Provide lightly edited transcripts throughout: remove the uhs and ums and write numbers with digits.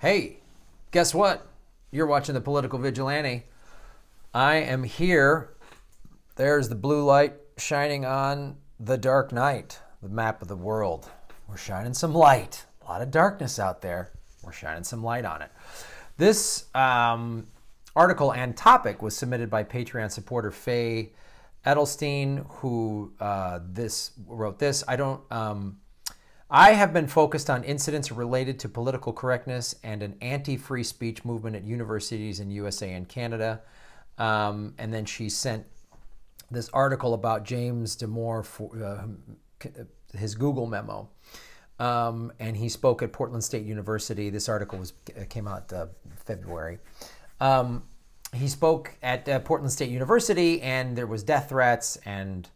Hey, guess what? You're watching the Political Vigilante. I am here. There's the blue light shining on the dark night, the map of the world. We're shining some light. A lot of darkness out there. We're shining some light on it. This article and topic was submitted by Patreon supporter Faye Adelsteinm, who wrote this. I have been focused on incidents related to political correctness and an anti-free speech movement at universities in USA and Canada. And then she sent this article about James Damore, for his Google memo. And he spoke at Portland State University. This article came out February. He spoke at Portland State University, and there was death threats and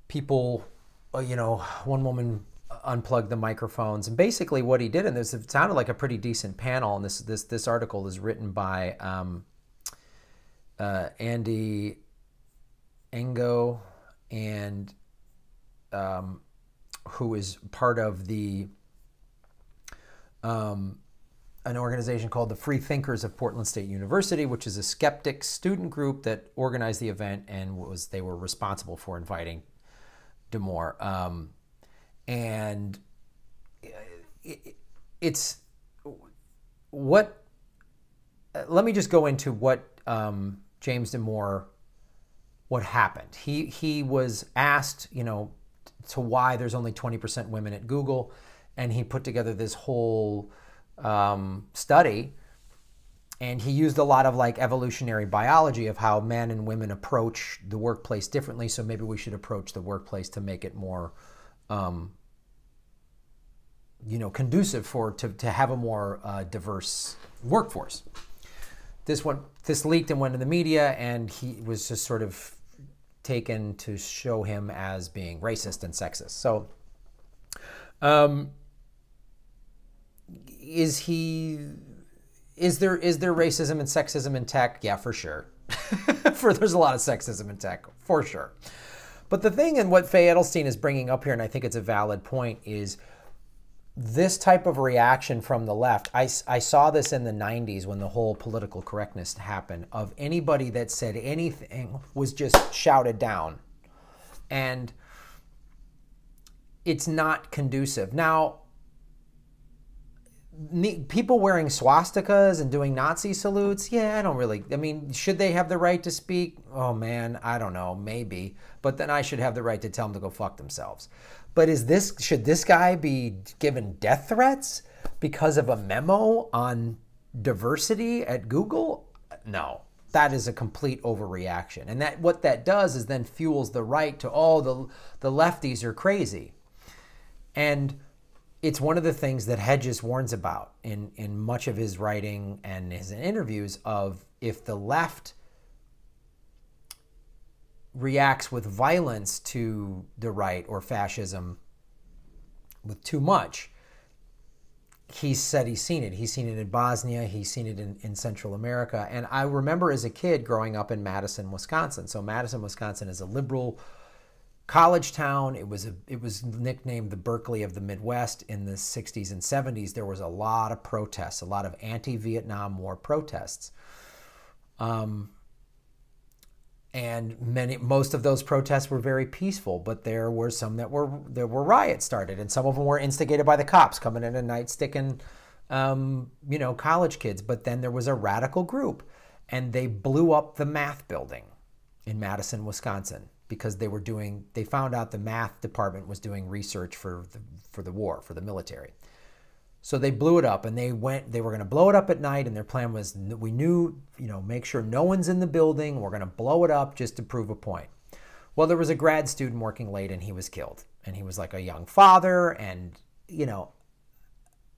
people, one woman unplugged the microphones. And basically what he did, and it sounded like a pretty decent panel, and this article is written by Andy Engo, and who is part of the an organization called the Free Thinkers of Portland State University, which is a skeptic student group that organized the event and they were responsible for inviting Damore. And it's what, let me just go into what James Damore, what happened. He was asked, to why there's only 20% women at Google, and he put together this whole study, and he used a lot of evolutionary biology of how men and women approach the workplace differently. So maybe we should approach the workplace to make it more conducive to have a more diverse workforce. This leaked and went to the media, and he was just sort of taken to show him as being racist and sexist. So is there racism and sexism in tech? Yeah, for sure. There's a lot of sexism in tech, for sure. But the thing, and what Faye Adelsteinm is bringing up here, and I think it's a valid point, is this type of reaction from the left. I saw this in the 90s when the whole political correctness happened, of anybody that said anything was just shouted down. And it's not conducive. Now, people wearing swastikas and doing Nazi salutes, yeah, should they have the right to speak? Oh man, I don't know, maybe. But then I should have the right to tell them to go fuck themselves. But should this guy be given death threats because of a memo on diversity at Google? No, that is a complete overreaction. And what that does is then fuels the right to, the lefties are crazy. And it's one of the things that Hedges warns about in much of his writing and his interviews, of if the left reacts with violence to the right or fascism with too much. He said he's seen it. He's seen it in Bosnia. He's seen it in Central America. And I remember as a kid growing up in Madison, Wisconsin. So Madison, Wisconsin is a liberal college town. It was nicknamed the Berkeley of the Midwest in the 60s and 70s. There was a lot of protests, a lot of anti-Vietnam War protests. And most of those protests were very peaceful, but there were some there were riots started, and some of them were instigated by the cops coming in at night sticking, college kids. But then there was a radical group, and they blew up the math building in Madison, Wisconsin, because they found out the math department was doing research for the war, for the military. So they blew it up, and they were going to blow it up at night, and their plan was, we knew, make sure no one's in the building. We're going to blow it up just to prove a point. Well, there was a grad student working late, and he was killed. And he was like a young father, and,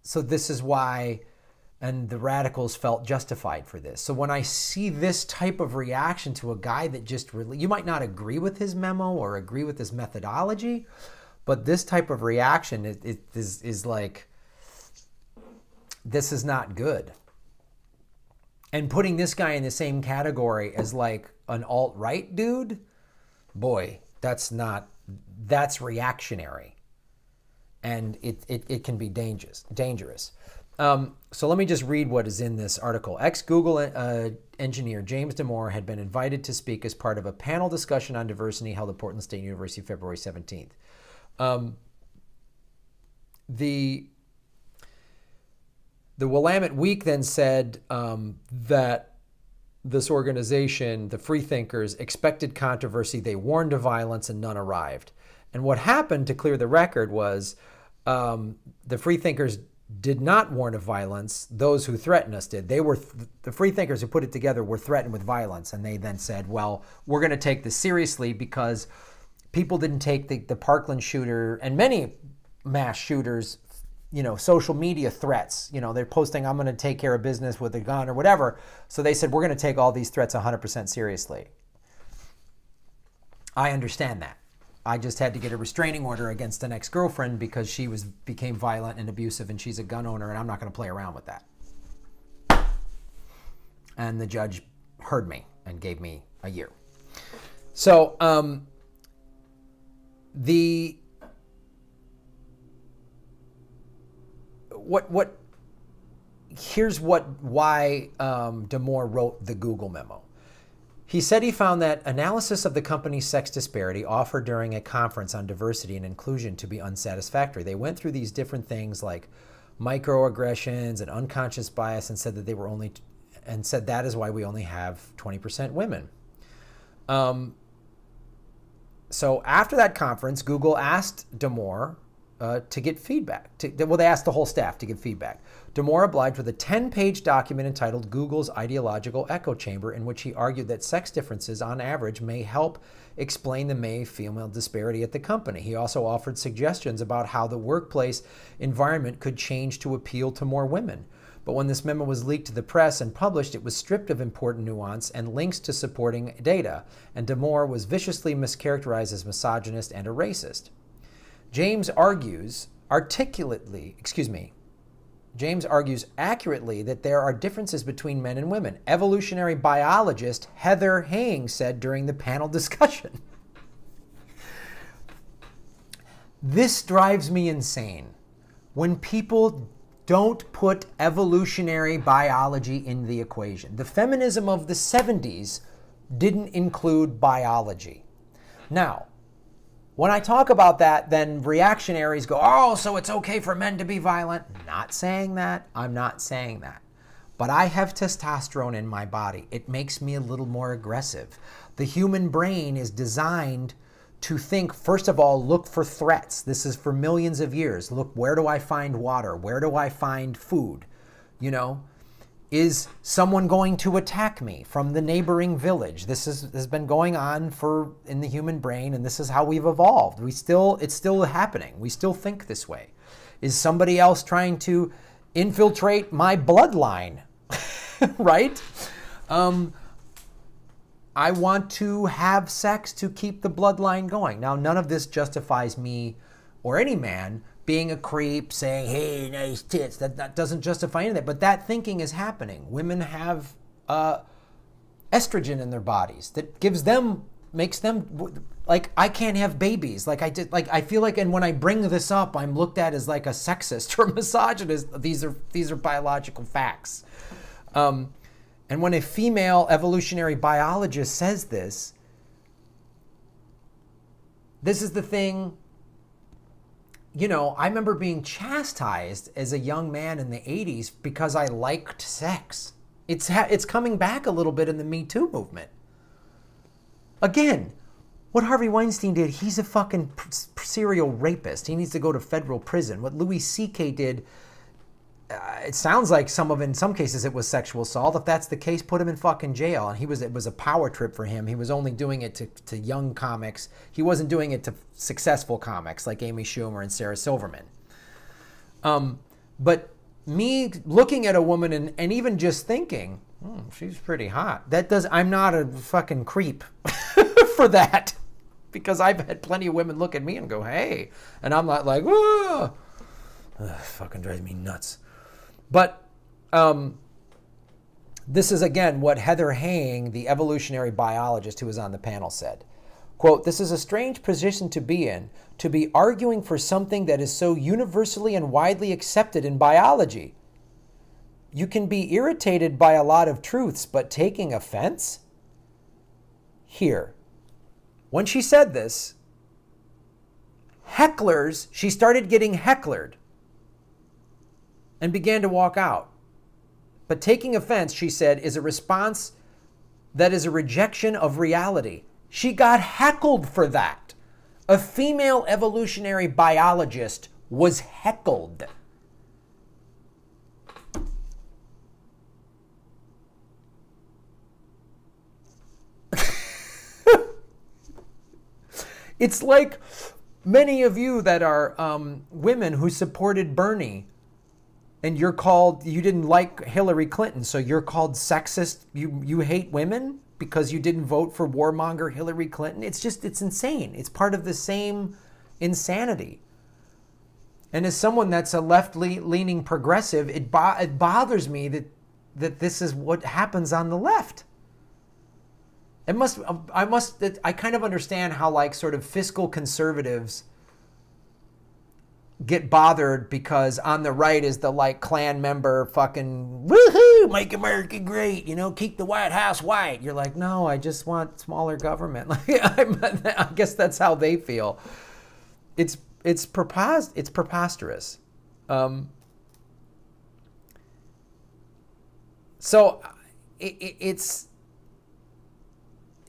so this is why, and the radicals felt justified for this. So when I see this type of reaction to a guy that just really, you might not agree with his memo or agree with his methodology, but this type of reaction is like, this is not good. And putting this guy in the same category as like an alt-right dude, boy, that's reactionary. And it can be dangerous. So let me just read what is in this article. Ex-Google engineer James Damore had been invited to speak as part of a panel discussion on diversity held at Portland State University February 17th. The Willamette Week then said that this organization, the Freethinkers, expected controversy. They warned of violence and none arrived. And what happened, to clear the record, was the Freethinkers did not warn of violence. Those who threatened us did. They were the Freethinkers who put it together were threatened with violence, and they then said, well, we're going to take this seriously because people didn't take the Parkland shooter and many mass shooters, social media threats. They're posting, I'm going to take care of business with a gun or whatever. So they said, we're going to take all these threats 100% seriously. I understand that. I just had to get a restraining order against an ex-girlfriend because she became violent and abusive, and she's a gun owner, and I'm not going to play around with that. And the judge heard me and gave me a year. So here's why Damore wrote the Google memo. He said he found that analysis of the company's sex disparity offered during a conference on diversity and inclusion to be unsatisfactory. They went through these different things like microaggressions and unconscious bias and said that that is why we only have 20% women. So after that conference, Google asked Damore to get feedback. They asked the whole staff to give feedback. Damore obliged with a 10-page document entitled Google's Ideological Echo Chamber, in which he argued that sex differences on average may help explain the male-female disparity at the company. He also offered suggestions about how the workplace environment could change to appeal to more women. But when this memo was leaked to the press and published, it was stripped of important nuance and links to supporting data, and Damore was viciously mischaracterized as misogynist and a racist. James argues accurately that there are differences between men and women. Evolutionary biologist Heather Haying said during the panel discussion. This drives me insane when people don't put evolutionary biology in the equation. The feminism of the 70s didn't include biology. Now, when I talk about that, then reactionaries go, oh, so it's okay for men to be violent. Not saying that. I'm not saying that. But I have testosterone in my body. It makes me a little more aggressive. The human brain is designed to think, first of all, look for threats. This is for millions of years. Look, where do I find water? Where do I find food? Is someone going to attack me from the neighboring village? This has been going on in the human brain, and this is how we've evolved. It's still happening. We still think this way. Is somebody else trying to infiltrate my bloodline? Right? I want to have sex to keep the bloodline going. Now, none of this justifies me or any man being a creep, saying, hey, nice tits. That doesn't justify any of that. But that thinking is happening. Women have estrogen in their bodies that makes them, like, I can't have babies. I feel like, and when I bring this up, I'm looked at as like a sexist or misogynist. These are biological facts. And when a female evolutionary biologist says this is the thing. I remember being chastised as a young man in the 80s because I liked sex. It's coming back a little bit in the Me Too movement. Again, what Harvey Weinstein did, he's a fucking serial rapist. He needs to go to federal prison. What Louis C.K. did, it sounds like in some cases it was sexual assault. If that's the case, put him in fucking jail. And it was a power trip for him. He was only doing it to young comics. He wasn't doing it to successful comics like Amy Schumer and Sarah Silverman. But me looking at a woman and even just thinking, she's pretty hot. I'm not a fucking creep for that. Because I've had plenty of women look at me and go, hey. And I'm not like, whoa. Fucking drives me nuts. But this is, again, what Heather Haying, the evolutionary biologist who was on the panel, said. Quote, this is a strange position to be in, to be arguing for something that is so universally and widely accepted in biology. You can be irritated by a lot of truths, but taking offense? Here. When she said this, hecklers, she started getting hecklered and began to walk out. But taking offense, she said, is a response that is a rejection of reality. She got heckled for that. A female evolutionary biologist was heckled. It's like many of you that are women who supported Bernie, and you're called, you didn't like Hillary Clinton, so you're called sexist. You hate women because you didn't vote for warmonger Hillary Clinton. It's insane. It's part of the same insanity. And as someone that's a left-leaning progressive, it bothers me that this is what happens on the left. I kind of understand how like sort of fiscal conservatives get bothered because on the right is the like Klan member fucking woohoo, make America great, you know, keep the White House white. You're like, no, I just want smaller government. Like, I guess that's how they feel. It's preposterous. So it's.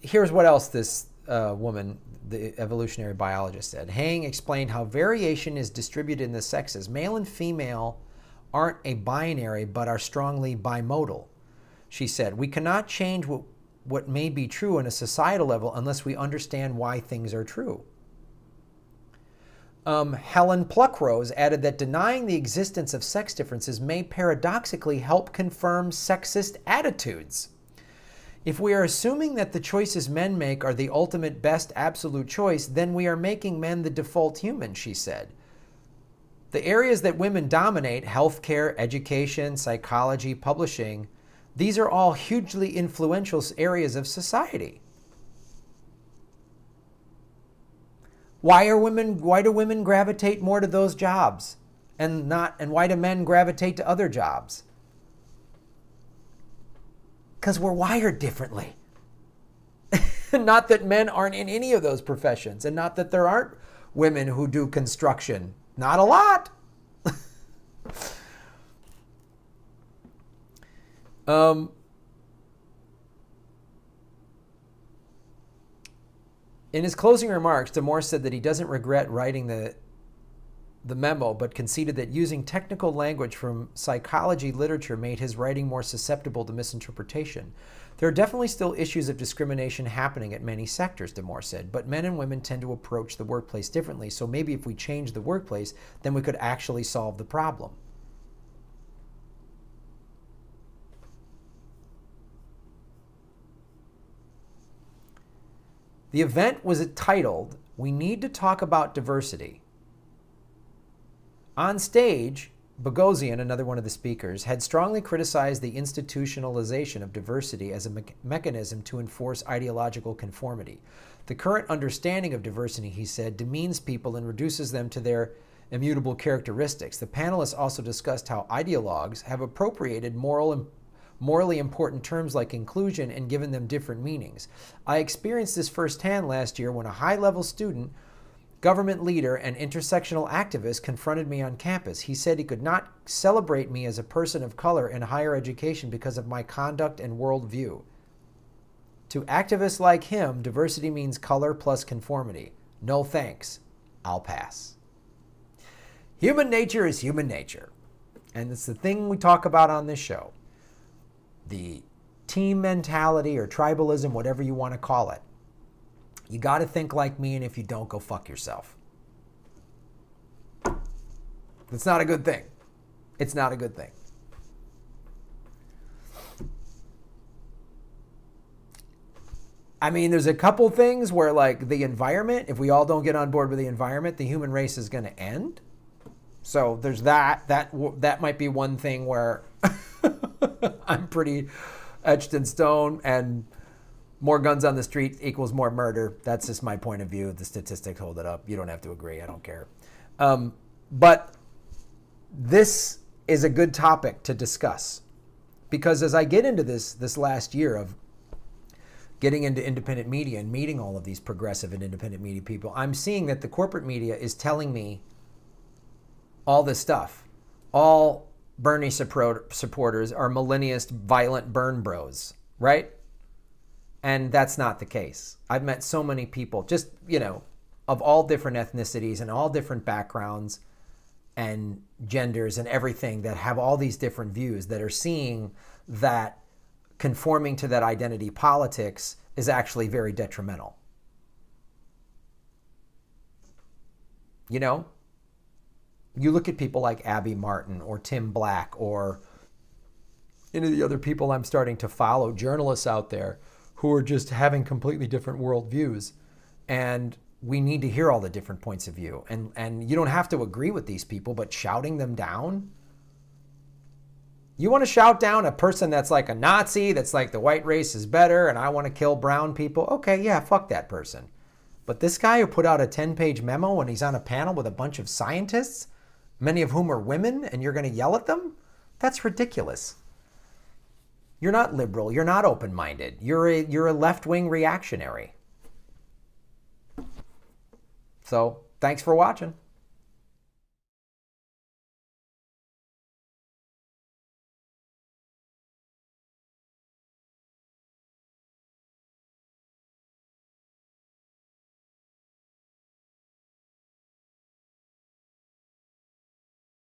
Here's what else this woman, the evolutionary biologist, said. Hang explained how variation is distributed in the sexes. Male and female aren't a binary, but are strongly bimodal. She said, we cannot change what may be true on a societal level unless we understand why things are true. Helen Pluckrose added that denying the existence of sex differences may paradoxically help confirm sexist attitudes. If we are assuming that the choices men make are the ultimate best absolute choice, then we are making men the default human, she said. The areas that women dominate, healthcare, education, psychology, publishing, these are all hugely influential areas of society. Why do women gravitate more to those jobs and why do men gravitate to other jobs? Because we're wired differently. Not that men aren't in any of those professions, and not that there aren't women who do construction. Not a lot. In his closing remarks, Damore said that he doesn't regret writing the memo, but conceded that using technical language from psychology literature made his writing more susceptible to misinterpretation. There are definitely still issues of discrimination happening at many sectors, Damore said, but men and women tend to approach the workplace differently, so maybe if we change the workplace, then we could actually solve the problem. The event was titled, "We Need to Talk About Diversity." On stage, Boghossian, another one of the speakers, had strongly criticized the institutionalization of diversity as a mechanism to enforce ideological conformity. The current understanding of diversity, he said, demeans people and reduces them to their immutable characteristics. The panelists also discussed how ideologues have appropriated morally important terms like inclusion and given them different meanings. I experienced this firsthand last year when a high-level student, government leader, and intersectional activist confronted me on campus. He said he could not celebrate me as a person of color in higher education because of my conduct and worldview. To activists like him, diversity means color plus conformity. No thanks. I'll pass. Human nature is human nature. And it's the thing we talk about on this show. The team mentality or tribalism, whatever you want to call it. You got to think like me, and if you don't, go fuck yourself. It's not a good thing. It's not a good thing. I mean, there's a couple things where, like, the environment, if we all don't get on board with the environment, the human race is going to end. So there's that. That might be one thing where I'm pretty etched in stone, and more guns on the street equals more murder. That's just my point of view. The statistics hold it up. You don't have to agree. I don't care. But this is a good topic to discuss. Because as I get into this last year of getting into independent media and meeting all of these progressive and independent media people, I'm seeing that the corporate media is telling me all this stuff. All Bernie supporters are millennialist, violent burn bros, right? And that's not the case. I've met so many people, just, you know, of all different ethnicities and all different backgrounds and genders and everything, that have all these different views, that are seeing that conforming to that identity politics is actually very detrimental. You know, you look at people like Abby Martin or Tim Black or any of the other people I'm starting to follow, journalists out there who are just having completely different worldviews. And we need to hear all the different points of view. And you don't have to agree with these people, but shouting them down? You want to shout down a person that's like a Nazi, that's like the white race is better and I want to kill brown people? Okay, yeah, fuck that person. But this guy who put out a 10-page memo when he's on a panel with a bunch of scientists, many of whom are women, and you're going to yell at them? That's ridiculous. You're not liberal. You're not open-minded. You're a left-wing reactionary. So, thanks for watching.